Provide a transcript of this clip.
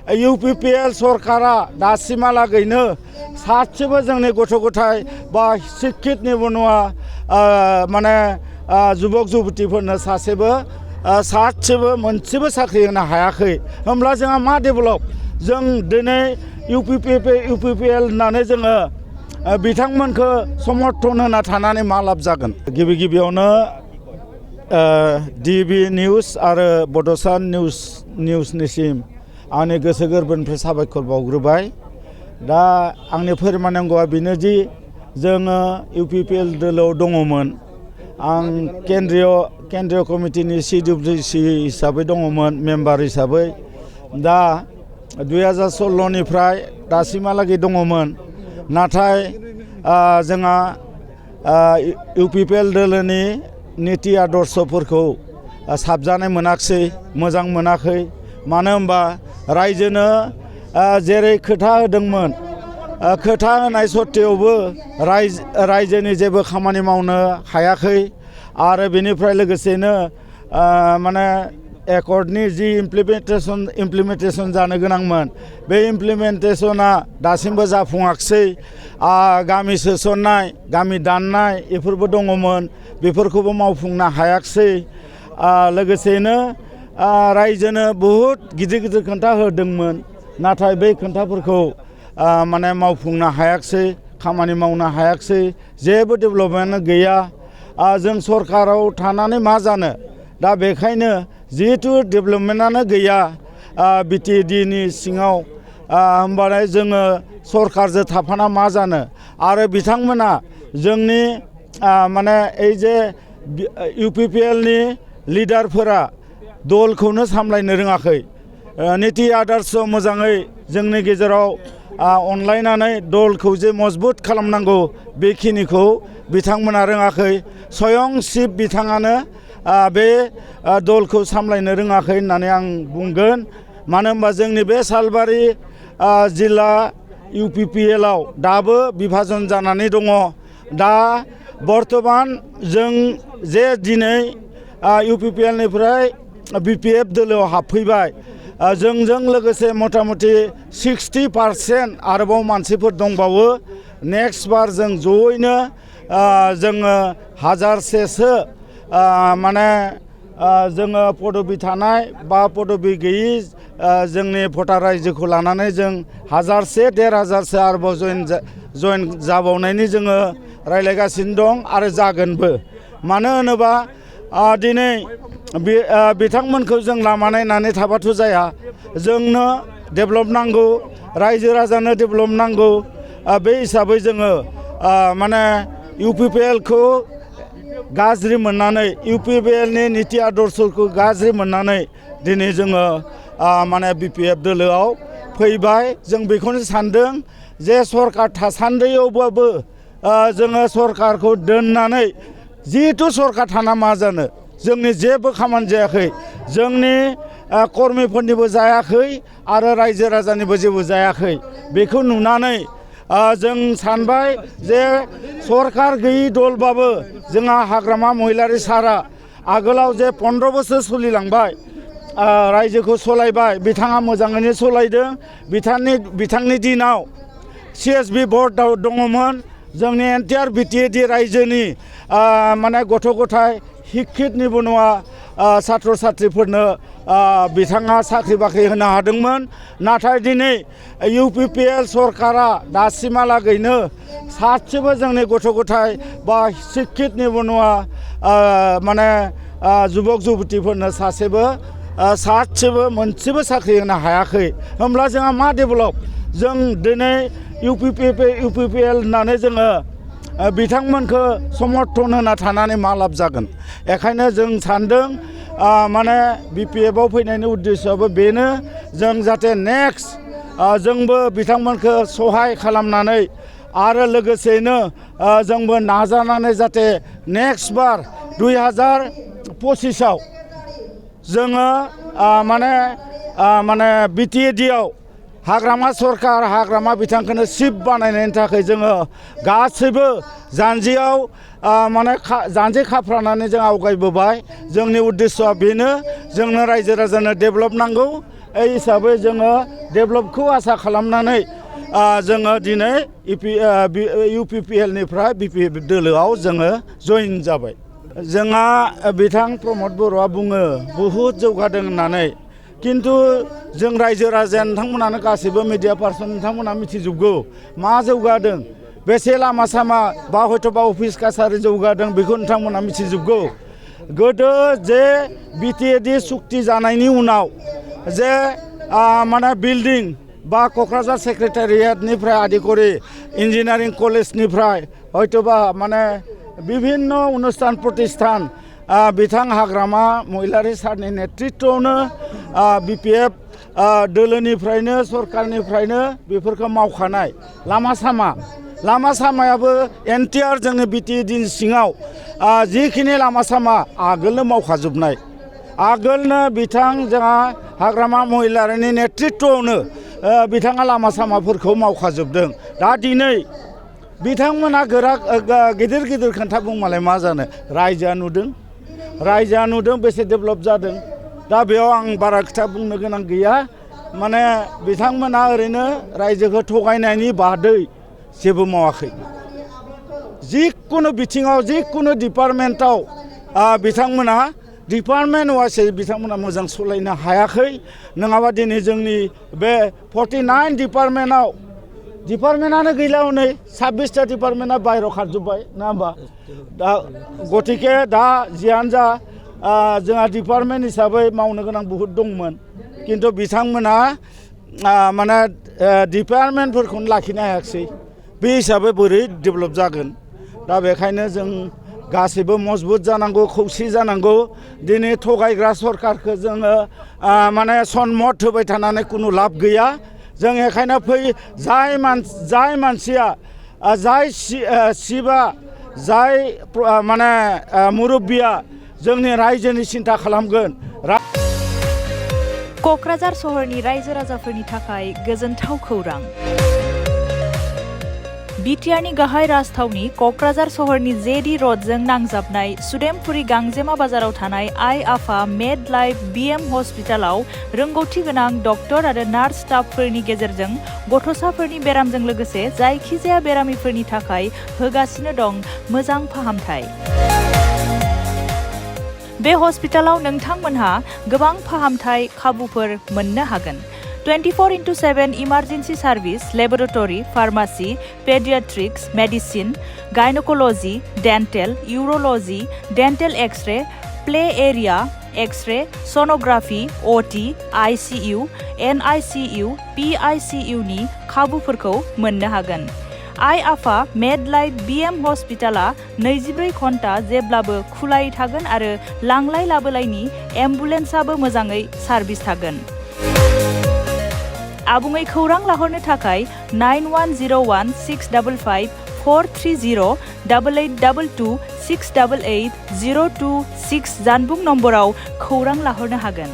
UPPL सरकारा दासिमहालागैनो सासेबो जोंनि गथ' गथाय बा शिक्षित निबनुवा माने जुबक जुबतीफोरनो सासेबो मोनसेबो साख्रि होनो हायाखै। होमब्ला जोंहा मा डेभेलप जों दिनै UPPL होननानै जोङो बिथांमोनखौ समर्थन होना थानानै मा लाब जागोन। गिबियावनो DB निउस आरो बड'सा निउसनिसिम आंनि गोसो गोरबोनिफ्राय साबायखर बावग्रोबाय। दा आंनि फोरमायनांगौआ बेनोदि जोङो UPPL दोलोआव दङमोन। आं केन्द्रीय कमिटिनि CWC हिसाबै दङमोन, मेम्बार हिसाबै। दा 2016 निफ्राय दासिमहालागै दङमोन। नाथाय जोंहा UPPL दोलोनि नीति आदर्शफोरखौ साबजानाय मोनाखिसै, मोजां मोनाखै। मानो होनबा रायजोनो जेरै खोथा होदोंमोन, खोथा होनाय सत्तेयावबो रायजोनि जेबो खामानि मावनो हायाखै। आरो बेनिफ्राय लोगोसेनो माने एकर्डनि जि इमप्लिमेन्टेसन जानो गोनांमोन, बे इमप्लिमेन्टेसना दासिमबो जाफुङाखिसै। गामि सोसननाय, गामि दाननाय बेफोरबो दङमोन, बेफोरखौबो मावफुंनो हायाखिसै। लोगोसेनो रायजोनो बहुद गिदिर खोथा होदोंमोन, नाथाय बै खोथाफोरखौ माने मावफुंनो हायाखिसै, खामानि मावनो हायाखिसै, जेबो डेभेलपमेन्ट गैया। जों सरकाराव थानानै मा जानो। दा बेखायनो जिहेतु डेभेलपमेन्टआनो गैया BTDनि सिङाव, होमबालाय जोङो सरकारजों थाफाना मा जानो। आरो बिथांमोना जोंनि माने ओइ जे UPPLनि लिडारफोरा दलखौनो सामलायनो रोङाखै। नीति आदर्श मोजाङै जोंनि गेजेराव अनलायनानै दलखौ जे मजबुत खालामनांगौ, बेखिनिखौ बिथांमोना रोङाखै। स्वयं चिफ बिथाङानो बे दलखौ सामलायनो रोङाखै होननानै आं बुंगोन। मानो होनबा जोंनि बे सालबारि जिल्ला UPPLआव दाबो बिभाजन जानानै दङ। दा बर्तमान जों जे दिनै UPPLनिफ्राय BPF दोलोआव हाबफैबाय, जोंजों लोगोसे मथा मथि 60% आरोबाव मानसिफोर दंबावो। नेक्स्ट बार जों जयैनो जोङो 1000सेसो माने जोङो पदबि थानाय बा पदबि गैयि जोंनि भटार रायजोखौ लानानै जों 1000-1500 आरोबाव जयेन जाबावनायनि जोङो रायज्लायगासिनो दं आरो जागोनबो। मानो होनोबा दिनै बिथांमोनखौ जों लामा नायनानै थाबाथ' जाया। जोंनो डेभेलप नांगौ, रायजो राजानो डेभेलप नांगौ। बे हिसाबै जोङो माने UPPLखौ गाज्रि मोननानै, UPPLनि नीति आदर्शखौ गाज्रि मोननानै दिनै जोङो माने BPF दोलोआव फैबाय। जों बेखौनो सानदों जे सरकार थासान्दियावबाबो जोङो सरकारखौ दोननानै, जिहेथु सरकार थाना मा जानो, जोंनि जेबो खामानि जायाखै, जोंनि कर्मिफोरनिबो जायाखै आरो रायजो राजानिबो जेबो जायाखै। बेखौ नुनानै जों सानबाय जे सरकार गैयि दलबाबो जोंहा हाग्रामा महिलारि सारा आगोलाव जे 15 बोसोर सोलिलांबाय, रायजोखौ सलायबाय, बिथाङा मोजाङैनो सलायदों। बिथांनि दिनाव CSB भट दङमोन। जोंनि एन्टायार BTD रायजोनि माने गथ' गथाय शिक्षित निबनुवा सात्र साथ्रिफोरनो बिथाङा साख्रि बाख्रि होनो हादोंमोन। नाथाय दिनै UPPL सरकारा दासिमहालागैनो सासेबो जोंनि गथ' गथाय बा शिक्षित निबनुवा माने जुबक जुबतीफोरनो सासेबो मोनसेबो साख्रि होनो हायाखै। होमब्ला जोंहा मा डेभेलप। जों दिनै UPPL होननानै जोङो बिथांमोनखौ समर्थन होना थानानै मा लाब जागोन। बेखायनो जों सानदों माने BPFआव फैनायनि उद्देश्यआबो बेनो, जों जाहाथे नेक्स्ट जोंबो बिथांमोनखौ सहाय खालामनानै आरो लोगोसेनो जोंबो नाजानानै जाहाथे नेक्स्ट बार 2025आव जोङो माने BTDआव हाग्रामा सरकार, हाग्रामा बिथांखौनो चिफ बानायनायनि थाखाय जोङो गासैबो जानजियाव माने जानजि खाफ्रानानै जों आवगायबोबाय। जोंनि उद्देश्यआ बेनो, जोंनो रायजो राजानो डेभेलप नांगौ, हिसाबै जोङो डेभेलपखौ आसा खालामनानै जोङो दिनै UPPL-निफ्राय BPF दोलोआव जोङो जइन जाबाय। जोंहा बिथां प्रमद बर'आ बुङो बहुद जौगादों होननानै, किन्तु जों रायजो राजा नोंथांमोनानो गासैबो मिडिया पार्सन नोंथांमोना मिथिजोबगौ मा जौगादों, बेसे लामा सामा बा हयथ'बा अफिस कासारि जौगादों बेखौ नोंथांमोना मिथिजोबगौ। गोदो जे BTAD सुक्ति जानायनि उनाव जे माने बिल्डिं बा क'क्राझार सेक्रेटारियेटनिफ्राय आदि करि इन्जिनियारिं कलेजनिफ्राय हयथ'बा माने বিভিন্ন অনুষ্ঠান प्रतिष्ठान बिथां हाग्रामा महिलारी सारनि नेतृत्वआवनो BPF दोलोनिफ्रायनो सरकारनिफ्रायनो बेफोरखौ मावखानाय। लामा सामायाबो एनटिआर जोंनि BTAD सिङाव जिखिनि लामा सामा आगोलनो मावखाजोबनाय, आगोलनो बिथां जोंहा हाग्रामा महिलारीनि नेतृत्वआवनो बिथाङा लामा सामाफोरखौ मावखाजोबदों। दा दिनै बिथांमोना गिदिर खोन्था बुंमालाय मा जानो, रायजोआ नुदों बेसे डेभेलप जादों। दा बेयाव आं बारा खोथा बुंनो गोनां गैया, माने बिथांमोना ओरैनो रायजोखौ थगायनायनि बादै जेबो मावाखै। जिखुनु बिथिङाव जिखुनु डिपार्टमेन्टआव बिथांमोना डिपार्टमेन्ट वाइसै बिथांमोना मोजां सालायनो हायाखै। नङाबा दिनै जोंनि बे 49 डिपार्टमेन्टआनो गैला, हनै 26टा डिपार्टमेन्टआ बाहेरायाव खारजोब्बाय नङा होमबा। दा गतिके दा जियानो जा जोंहा डिपार्टमेन्ट हिसाबै मावनो गोनां बहुद दंमोन, किन्तु बिथांमोना माने डिपार्टमेन्टफोरखौनो लाखिनो हायाखिसै। बे हिसाबै बोरै डेभेलप जागोन। दा बेखायनो जों गासैबो मजबुत जानांगौ, खौसे जानांगौ। दिनै थगायग्रा सरकारखौ जोङो माने सनमत होबाय थानानै खुनु लाब गैया। जों बेखायनो जाय मानसिया जाय सिबा जाय माने मुरब्बिया जोंनि रायजोनि सिन्था खालामगोन। क'क्राझार सहरनि रायजो राजाफोरनि थाखाय गोजोनथाव खौरां। बिटिआरनि गाहाय राजथावनि क'क्राझार सहरनि जेडी रडजों नांजाबनाय सुदेमपुरी गांजेमा बाजाराव थानाय आइ आफा मेड लाइफ BM हस्पिटालाव रोंगौथि गोनां डक्टर आरो नार्स स्टाफफोरनि गेजेरजों गथ'साफोरनि बेरामजों लोगोसे जायखिजाया बेरामिफोरनि थाखाय होगासिनो दं मोजां फाहामथाय। बे हस्पिटालाव नोंथांमोनहा गोबां फाहामथाय खाबुफोर मोननो हागोन। 24/7 emergency service, laboratory, pharmacy, paediatrics, medicine, gynaecology, dental, urology, dental x-ray, play area, x-ray, sonography, OT, ICU, NICU, PICU नि खाबुफोरखौ मोननो हागोन। आइ आफा मेड लाइफ BM हस्पिटाला 24 घन्टा जेब्लाबो खुलायै थागोन आरो लांलाय लाबोलायनि एम्बुलेन्सआबो मोजाङै सार्भिस थागोन। आबुङै खौरां लाहरनो थाखाय 9101 655 430 8822 688 026 जानबुं नम्बराव खौरां लाहरनो हागोन।